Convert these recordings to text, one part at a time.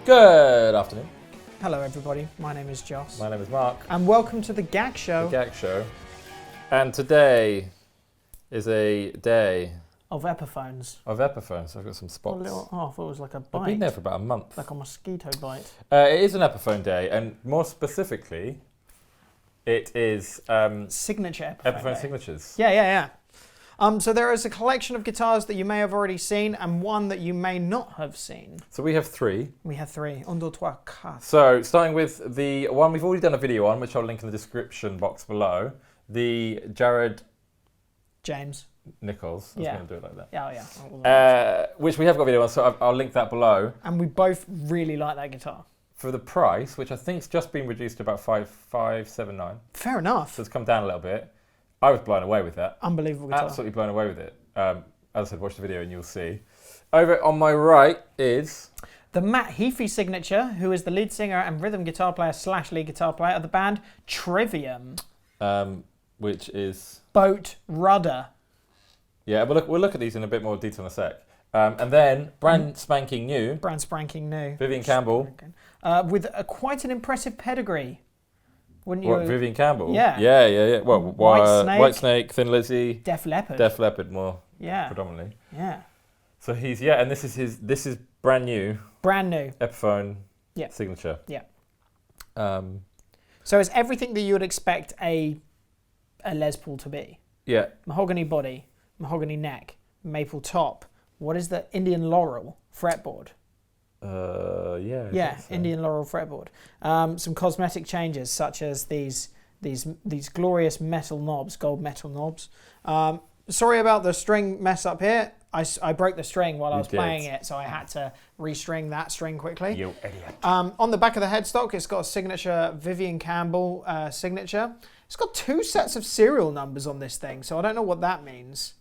Good afternoon. Hello everybody, my name is Joss. My name is Mark. And welcome to The Gag Show. The Gag Show. And today is a day Of Epiphones. of Epiphones. I've got some spots. I thought it was like a bite. I've been there for about a month. Like a mosquito bite. It is an Epiphone day, and more specifically, it is Signature Epiphone Day. Signatures. Yeah. So there is a collection of guitars that you may have already seen and one that you may not have seen. So we have three. We have three. Un, deux, trois, quatre. So starting with the one we've already done a video on, which I'll link in the description box below. The Jared James. Nichols. I was going to do it like that. Yeah. Which we have got a video on, so I'll link that below. And we both really like that guitar. For the price, which I think's just been reduced to about $579. Fair enough. So it's come down a little bit. I was blown away with that. Unbelievable guitar. Absolutely blown away with it. As I said, watch the video and you'll see. Over on my right is the Matt Heafy signature, who is the lead singer and rhythm guitar player / lead guitar player of the band Trivium. Which is Boat Rudder. Yeah, we'll look at these in a bit more detail in a sec. And then brand spanking new. Brand spanking new. Vivian Campbell. With quite an impressive pedigree. Wouldn't you? What, Vivian Campbell? Yeah. Yeah. Well, White Snake, Thin Lizzy. Def Leppard. Def Leppard more predominantly. Yeah. So he's and this is brand new. Brand new. Epiphone signature. Yeah. So it's everything that you would expect a Les Paul to be. Yeah. Mahogany body, mahogany neck, maple top. What is the Indian laurel fretboard? Yeah. So. Indian laurel fretboard. Some cosmetic changes such as these glorious metal knobs, gold metal knobs. Sorry about the string mess up here. I broke the string while I was playing it, so I had to restring that string quickly. You idiot. On the back of the headstock, it's got a signature Vivian Campbell signature. It's got 2 sets of serial numbers on this thing, so I don't know what that means.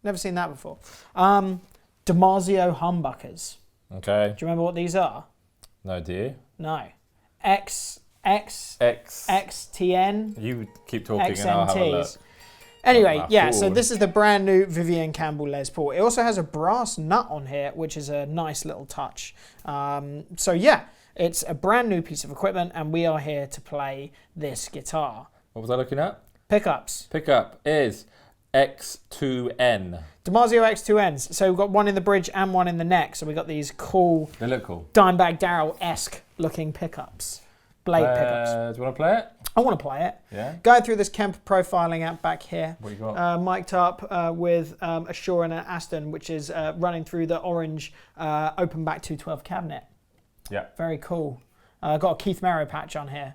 Never seen that before. DiMarzio humbuckers. Okay. Do you remember what these are? No, do you? No. XTN. You keep talking and I'll have a look. Anyway, so this is the brand new Vivian Campbell Les Paul. It also has a brass nut on here, which is a nice little touch. It's a brand new piece of equipment, and we are here to play this guitar. What was I looking at? Pickups. Pickup is X2N. DiMarzio X2Ns. So we've got one in the bridge and one in the neck. So we've got these cool, they look cool, Dimebag Darrell-esque looking pickups. Blade pickups. Do you want to play it? I want to play it. Yeah. Going through this Kemp profiling app back here. What you got? Mic'd up with a Shure and an Aston, which is running through the orange open back 212 cabinet. Yeah. Very cool. Got a Keith Merrow patch on here.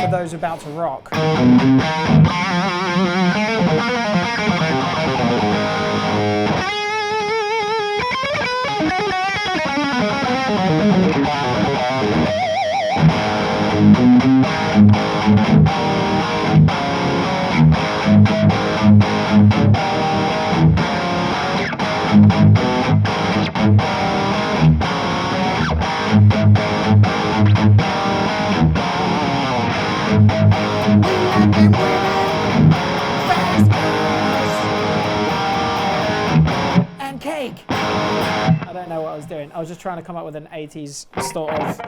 For those about to rock. And cake. I don't know what I was doing. I was just trying to come up with an 80s sort of.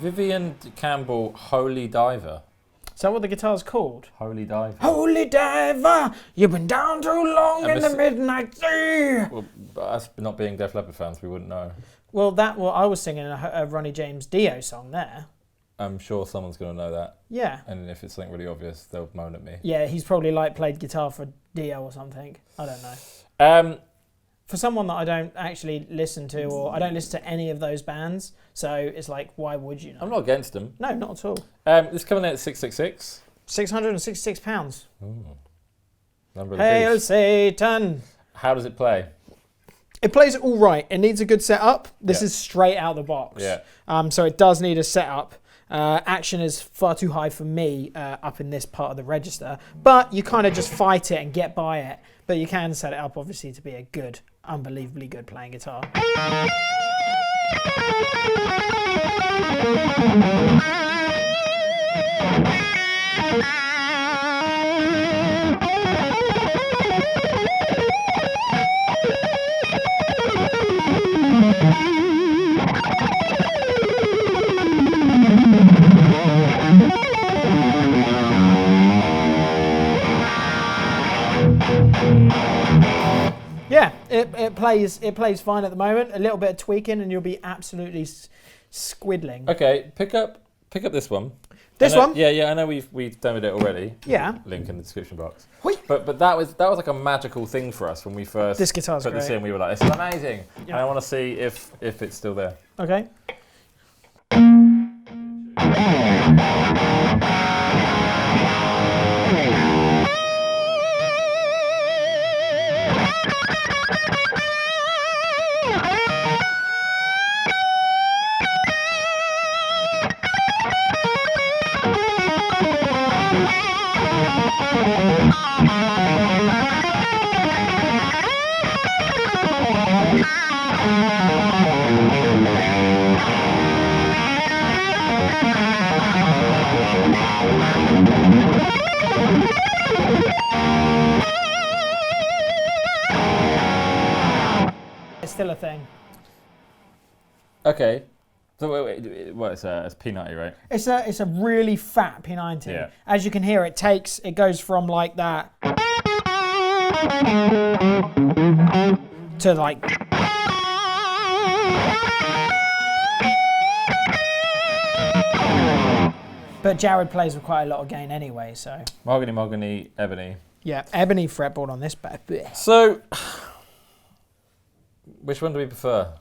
Vivian Campbell Holy Diver. Is that what the guitar's called? Holy Diver. Holy diver, you've been down too long in the midnight sea. Well, us not being Def Leppard fans, we wouldn't know. Well, I was singing a Ronnie James Dio song there. I'm sure someone's going to know that. Yeah. And if it's something really obvious, they'll moan at me. Yeah, he's probably played guitar for Dio or something. I don't know. For someone that I don't actually listen to, or I don't listen to any of those bands, so it's like, why would you know? I'm not against them. No, not at all. It's coming in at $666. £666. Number of the Hail beast. Satan! How does it play? It plays all right. It needs a good setup. This Yeah. is straight out the box. Yeah. So it does need a setup. Action is far too high for me up in this part of the register. But you kind of just fight it and get by it. But you can set it up, obviously, to be a good, unbelievably good playing guitar. Yeah, it plays fine at the moment. A little bit of tweaking and you'll be absolutely squiddling. Okay, pick up this one. This one? Yeah. I know we've demoed it already. Yeah. Link in the description box. Hoi. But that was like a magical thing for us when we first This guitar's put this great. in. We were like, this is amazing, Yeah. and I want to see if it's still there. Okay. It's still a thing. Okay. So wait, what it's P90, right? It's a really fat P90. Yeah. As you can hear, it goes from like that to like. But Jared plays with quite a lot of gain anyway, so. Mahogany, ebony. Yeah, ebony fretboard on this bad. So, which one do we prefer?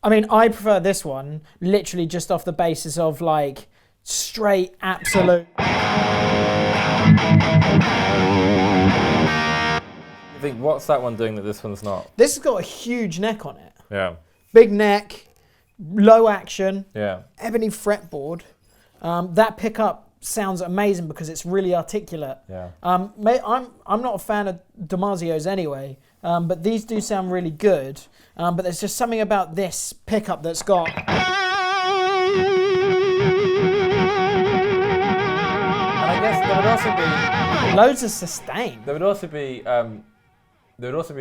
I mean, I prefer this one, literally just off the basis of like straight absolute. I think what's that one doing that this one's not? This has got a huge neck on it. Yeah. Big neck, low action, Yeah. ebony fretboard. That pickup sounds amazing because it's really articulate. Yeah. I'm not a fan of Damasio's anyway, but these do sound really good. But there's just something about this pickup that's got. And I guess there would also be Loads of sustain. there would also be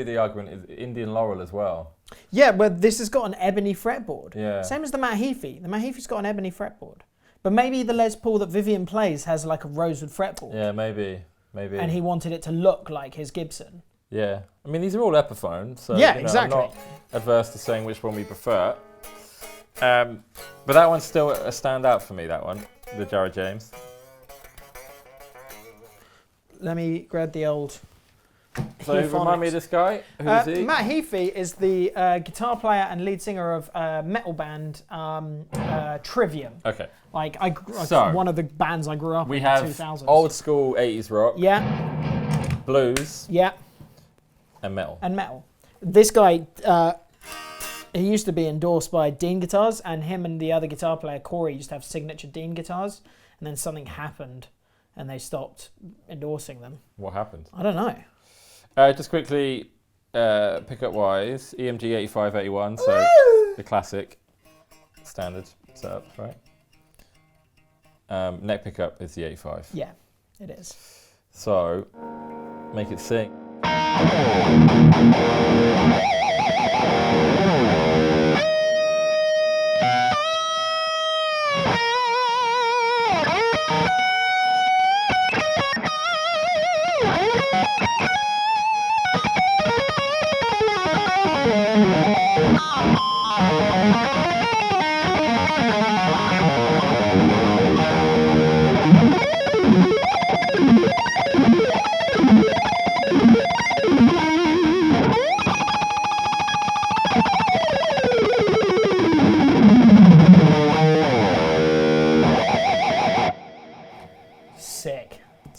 the argument is Indian Laurel as well. Yeah, but this has got an ebony fretboard. Yeah. Same as the Matt Heafy. The Matt Heafy's got an ebony fretboard. But maybe the Les Paul that Vivian plays has like a rosewood fretboard. Yeah, maybe. And he wanted it to look like his Gibson. Yeah. I mean, these are all Epiphones, so Yeah, you know, exactly. I'm not adverse to saying which one we prefer. But that one's still a standout for me. That one, the Jared James. Let me grab the old. So remind me of this guy. Who is he? Matt Heafy is the guitar player and lead singer of metal band Trivium. Okay. Like So, one of the bands I grew up We in have the 2000s. old school 80s rock, Yeah, blues, yeah, and metal. and metal. This guy, he used to be endorsed by Dean Guitars, and him and the other guitar player Corey used to have signature Dean guitars, and then something happened, and they stopped endorsing them. What happened? I don't know. Just quickly, pickup wise, EMG 8581, so the classic standard setup, right? Neck pickup is the 85. Yeah, it is. So, make it sing.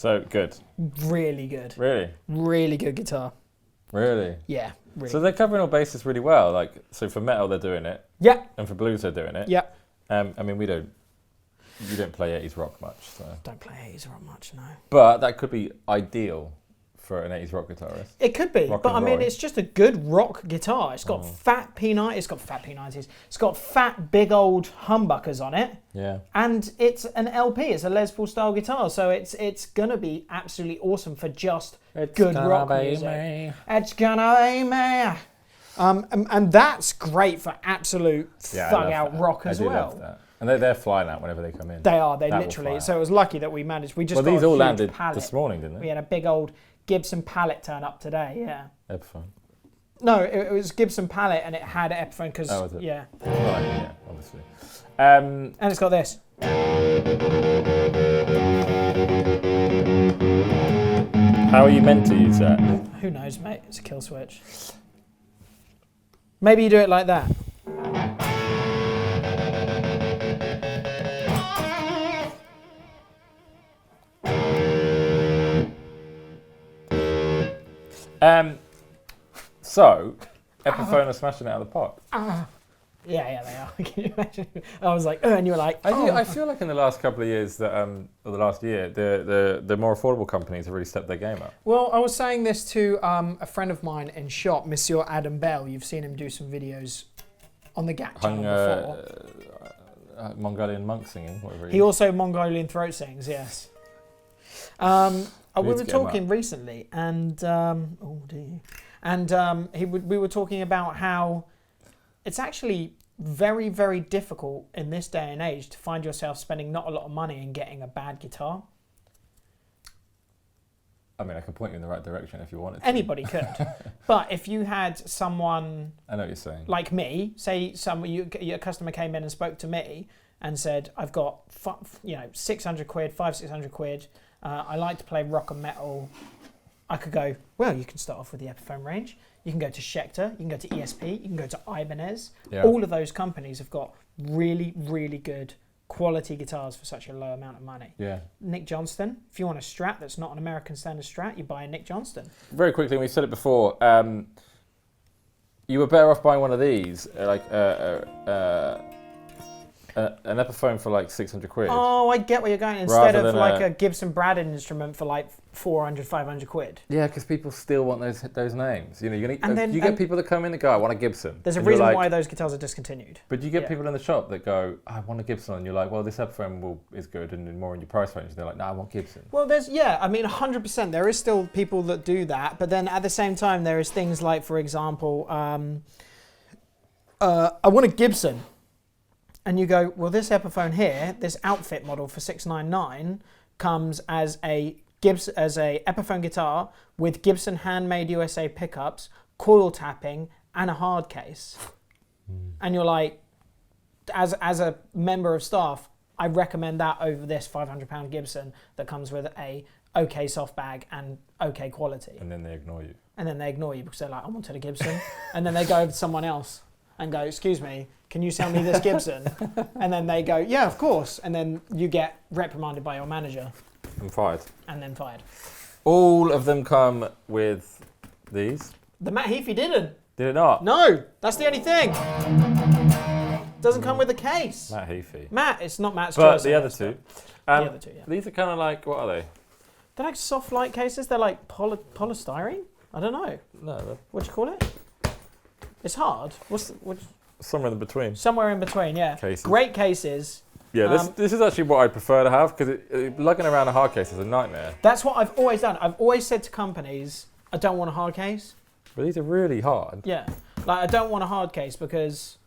So good. Really good. Really? Really good guitar. Really? Yeah. Really. So they're covering all bases really well. Like, so for metal they're doing it. Yeah. And for blues they're doing it. Yeah. I mean, you don't play 80s rock much, so. Don't play 80s rock much, no. But that could be ideal for an 80s rock guitarist. It could be, Rock but I and mean, roll. it's just a good rock guitar. It's got fat P90s, it's got fat P90s, it's got fat big old humbuckers on it, Yeah. and it's an LP. It's a Les Paul style guitar, so it's gonna be absolutely awesome for just good rock music. It's gonna be me. And that's great for absolute thug out rock as well. Love that. And they're flying out whenever they come in. They are. They That will literally. fly So it was lucky that we managed. We just Well, got these a all huge landed pallet. this morning, didn't We they? had a big old Gibson pallet turn up today. Yeah. Epiphone. No, it was Gibson pallet, and it had Epiphone because Oh, was it? yeah. Right, yeah, obviously. And it's got this. How are you meant to use that? Who knows, mate? It's a kill switch. Maybe you do it like that. So, Epiphone are smashing it out of the park. Yeah, they are. Can you imagine? I was like, and you were like, I feel like in the last couple of years, that or the last year, the more affordable companies have really stepped their game up. Well, I was saying this to a friend of mine in shop, Monsieur Adam Bell. You've seen him do some videos on the Gap channel before. Mongolian monk singing, whatever. He also Mongolian throat sings, yes. We were talking recently, and we were talking about how it's actually very, very difficult in this day and age to find yourself spending not a lot of money and getting a bad guitar. I mean, I can point you in the right direction if you wanted to. Anybody could. But if you had someone... I know what you're saying. Like me, say your customer came in and spoke to me and said, I've got 600 quid, 600 quid. I like to play rock and metal. I could go, well, you can start off with the Epiphone range. You can go to Schecter, you can go to ESP, you can go to Ibanez. Yeah. All of those companies have got really, really good quality guitars for such a low amount of money. Yeah. Nick Johnston, if you want a Strat that's not an American standard Strat, you buy a Nick Johnston. Very quickly, we said it before, you were better off buying one of these, an Epiphone for like 600 quid. Oh, I get where you're going. Instead Rather of than like a Gibson Braddon instrument for like 400, 500 quid. Yeah, because people still want those names. You know, And you get people that come in that go, I want a Gibson. There's a And you're reason like, why those guitars are discontinued. But you get people in the shop that go, I want a Gibson, and you're like, well, this Epiphone is good and more in your price range. And they're like, no, I want Gibson. Well, 100%. There is still people that do that, but then at the same time, there is things like, for example, I want a Gibson. And you go, well, this Epiphone here, this outfit model for $699 comes as a Epiphone guitar with Gibson handmade USA pickups, coil tapping, and a hard case. And you're like, as a member of staff, I recommend that over this £500 Gibson that comes with a okay soft bag and okay quality. And then they ignore you. Because they're like, I wanted a Gibson. And then they go over to someone else and go, excuse me, can you sell me this Gibson? And then they go, yeah, of course. And then you get reprimanded by your manager. And fired. And then fired. All of them come with these. The Matt Heafy didn't. Did it not? No, that's the only thing. Doesn't come with a case. Matt Heafy. Matt, it's not Matt's But choice. the other two. The other two, yeah. These are kind of like, what are they? They're like soft light cases. They're like polystyrene. I don't know. No, What do you call it? It's hard. somewhere in between. Somewhere in between, yeah. Cases. Great cases. Yeah, this is actually what I prefer to have, because lugging around a hard case is a nightmare. That's what I've always done. I've always said to companies, I don't want a hard case. But these are really hard. Yeah. Like, I don't want a hard case because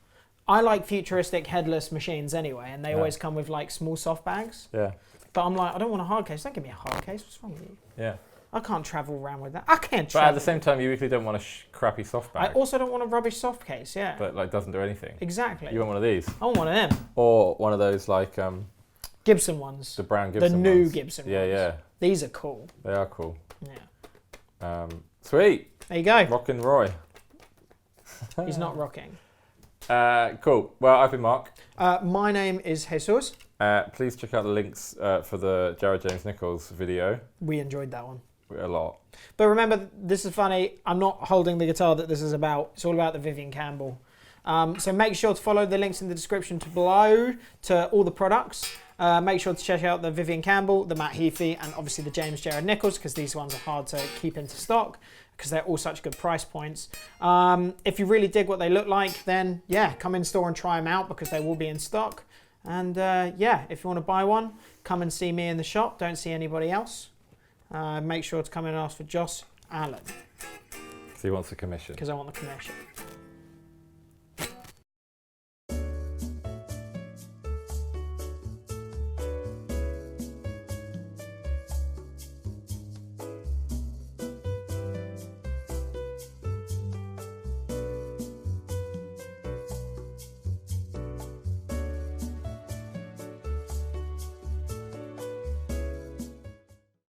I like futuristic headless machines anyway, and they always come with like small soft bags. Yeah. But I'm like, I don't want a hard case. Don't give me a hard case. What's wrong with you? Yeah. I can't travel around with that. I can't But travel. at the same time, you usually don't want a crappy soft bag. I also don't want a rubbish soft case, yeah. But like doesn't do anything. Exactly. You want one of these. I want one of them. Or one of those like Gibson ones. the brown Gibson The new ones. Gibson ones. Yeah. These are cool. They are cool. Yeah. Sweet. There you go. Rockin' Roy. He's not rocking. Cool. Well, I've been Mark. My name is Jesus. Please check out the links for the Jared James Nichols video. We enjoyed that one. A lot. But remember, this is funny. I'm not holding the guitar that this is about. It's all about the Vivian Campbell. So make sure to follow the links in the description below to all the products. Make sure to check out the Vivian Campbell, the Matt Heafy, and obviously the James Jared Nichols, because these ones are hard to keep into stock because they're all such good price points. If you really dig what they look like, then yeah, come in store and try them out because they will be in stock. And yeah, if you want to buy one, come and see me in the shop. Don't see anybody else. Make sure to come in and ask for Joss Allen. Because he wants a commission. Because I want the commission.